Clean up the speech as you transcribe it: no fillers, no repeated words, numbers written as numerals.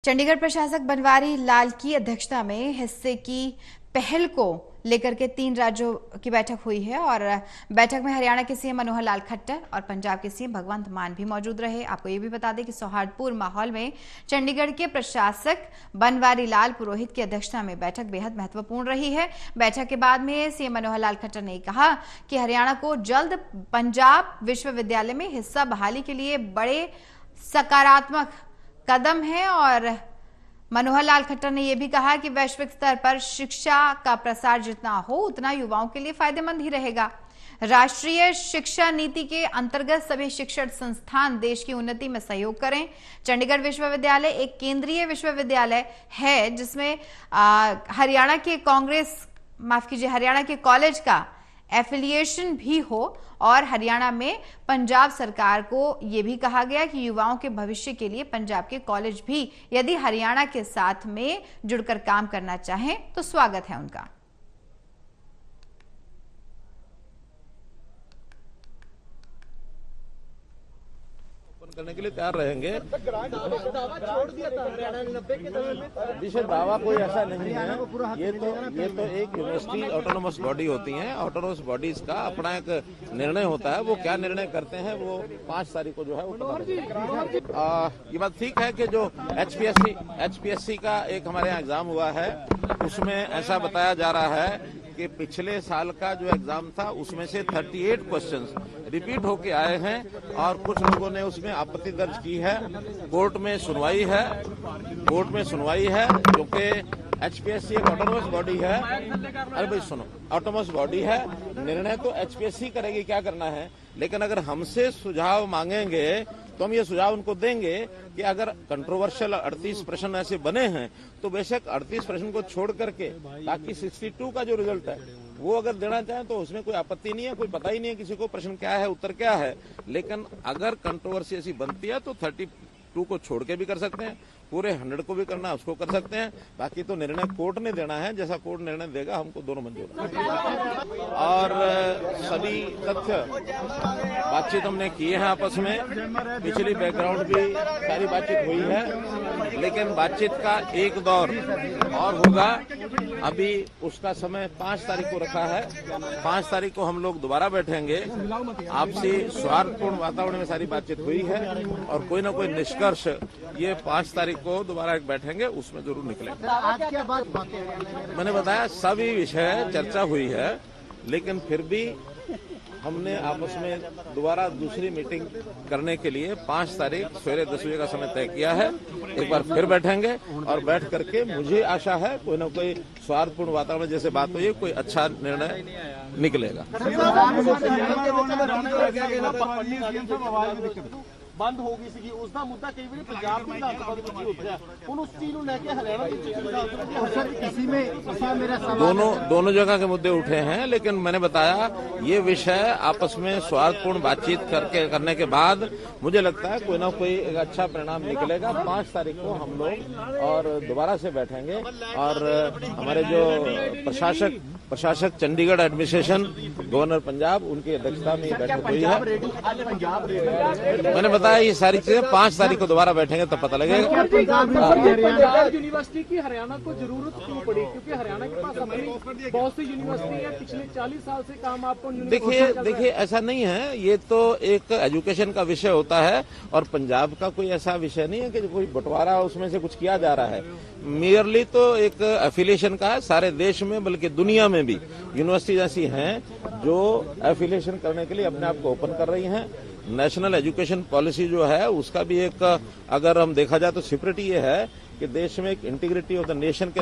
चंडीगढ़ प्रशासक बनवारी लाल की अध्यक्षता में हिस्से की पहल को लेकर के 3 राज्यों की बैठक हुई है और बैठक में हरियाणा के सीएम मनोहर लाल खट्टर और पंजाब के सीएम भगवंत मान भी मौजूद रहे। आपको ये भी बता दें कि सौहार्दपूर्ण माहौल में चंडीगढ़ के प्रशासक बनवारी लाल पुरोहित की अध्यक्षता में बैठक बेहद महत्वपूर्ण रही है। बैठक के बाद में सीएम मनोहर लाल खट्टर ने कहा कि हरियाणा को जल्द पंजाब विश्वविद्यालय में हिस्सा बहाली के लिए बड़े सकारात्मक कदम है और मनोहर लाल खट्टर ने यह भी कहा कि वैश्विक स्तर पर शिक्षा का प्रसार जितना हो उतना युवाओं के लिए फायदेमंद ही रहेगा। राष्ट्रीय शिक्षा नीति के अंतर्गत सभी शिक्षण संस्थान देश की उन्नति में सहयोग करें। चंडीगढ़ विश्वविद्यालय एक केंद्रीय विश्वविद्यालय है जिसमें हरियाणा के कॉलेज का एफिलिएशन भी हो और हरियाणा में पंजाब सरकार को यह भी कहा गया कि युवाओं के भविष्य के लिए पंजाब के कॉलेज भी यदि हरियाणा के साथ में जुड़कर काम करना चाहें तो स्वागत है उनका। करने के लिए तैयार रहेंगे। विशेष दावा कोई ऐसा नहीं है। ये तो एक यूनिवर्सिटी ऑटोनोमस बॉडी होती है। ऑटोनोमस बॉडीज का अपना एक निर्णय होता है। वो क्या निर्णय करते हैं वो 5 तारीख को जो है वो पता। ये बात ठीक है कि जो एचपीएससी का एक हमारे यहाँ एग्जाम हुआ है उसमें ऐसा बताया जा रहा है कि पिछले साल का जो एग्जाम था उसमें से 38 क्वेश्चंस रिपीट होके आए हैं और कुछ लोगों ने उसमें आपत्ति दर्ज की है। कोर्ट में सुनवाई है क्योंकि एचपीएससी एक ऑटोनोमस बॉडी है। अरे भाई सुनो, ऑटोनोमस बॉडी है, निर्णय तो एचपीएससी करेगी क्या करना है, लेकिन अगर हमसे सुझाव मांगेंगे तो हम ये सुझाव उनको देंगे कि अगर कंट्रोवर्शियल 38 प्रश्न ऐसे बने हैं तो बेशक 38 प्रश्न को छोड़ करके बाकी 62 का जो रिजल्ट है वो अगर देना चाहें तो उसमें कोई आपत्ति नहीं है। कोई पता ही नहीं है किसी को प्रश्न क्या है उत्तर क्या है। लेकिन अगर कंट्रोवर्सी ऐसी बनती है तो 32 को छोड़ के भी कर सकते हैं, पूरे 100 को भी करना है उसको कर सकते हैं। बाकी तो निर्णय कोर्ट ने देना है। जैसा कोर्ट निर्णय देगा हमको दोनों मंजूर है। और सभी तथ्य बातचीत हमने की है आपस में। पिछली बैकग्राउंड भी सारी बातचीत हुई है, लेकिन बातचीत का एक दौर और होगा। अभी उसका समय 5 तारीख को रखा है। 5 तारीख को हम लोग दोबारा बैठेंगे। आपसी सौहार्दपूर्ण वातावरण में सारी बातचीत हुई है और कोई ना कोई निष्कर्ष ये 5 तारीख को दोबारा एक बैठेंगे उसमें जरूर निकलेंगे। आज क्या बात मैंने बताया सभी विषय चर्चा हुई है, लेकिन फिर भी हमने आपस में दोबारा दूसरी मीटिंग करने के लिए 5 तारीख सवेरे 10 बजे का समय तय किया है। एक बार फिर बैठेंगे और बैठ करके मुझे आशा है कोई ना कोई सौहार्दपूर्ण वातावरण जैसे बात हुई है कोई अच्छा निर्णय निकलेगा। ਬੰਦ ਹੋ ਗਈ ਸੀਗੀ ਉਸ ਦਾ ਮੁੱਦਾ ਕਈ ਵਾਰੀ ਪੰਜਾਬ ਦੀ ਵਿਧਾਨ ਸਭਾ ਦੇ ਵਿੱਚ ਉੱਠਿਆ। ਹੁਣ ਉਸ ਚੀਜ਼ ਨੂੰ ਲੈ ਕੇ ਹਰਿਆਣਾ ਦੀ ਵਿਧਾਨ सभा सर इसी में मेरा दोनों जगह के मुद्दे उठे हैं, लेकिन मैंने बताया ये विषय आपस में सौहार्दपूर्ण बातचीत करने के बाद मुझे लगता है कोई ना कोई एक अच्छा परिणाम निकलेगा। 5 तारीख को हम लोग और दोबारा से बैठेंगे और हमारे जो प्रशासक चंडीगढ़ एडमिनिस्ट्रेशन गवर्नर पंजाब उनकी अध्यक्षता में बैठक हुई है। मैंने बताया ये सारी चीजें 5 तारीख को दोबारा बैठेंगे तब पता लगेगा। पंजाब यूनिवर्सिटी की हरियाणा को जरूरत क्यों पड़ी, क्योंकि हरियाणा के पास अपनी बहुत सी यूनिवर्सिटी है। पिछले 40 साल से काम आपको देखिए ऐसा नहीं है। ये तो एक एजुकेशन का विषय होता है और पंजाब का कोई ऐसा विषय नहीं है कि कोई बंटवारा उसमें से कुछ किया जा रहा है। मेयरली तो एक एफिलिएशन का है। सारे देश में बल्कि दुनिया में भी यूनिवर्सिटीज ऐसी हैं जो एफिलिएशन करने के लिए अपने आप को ओपन कर रही हैं। नेशनल एजुकेशन पॉलिसी जो है उसका भी एक अगर हम देखा जाए तो सिक्योरिटी ये है कि देश में एक इंटीग्रिटी ऑफ द नेशन के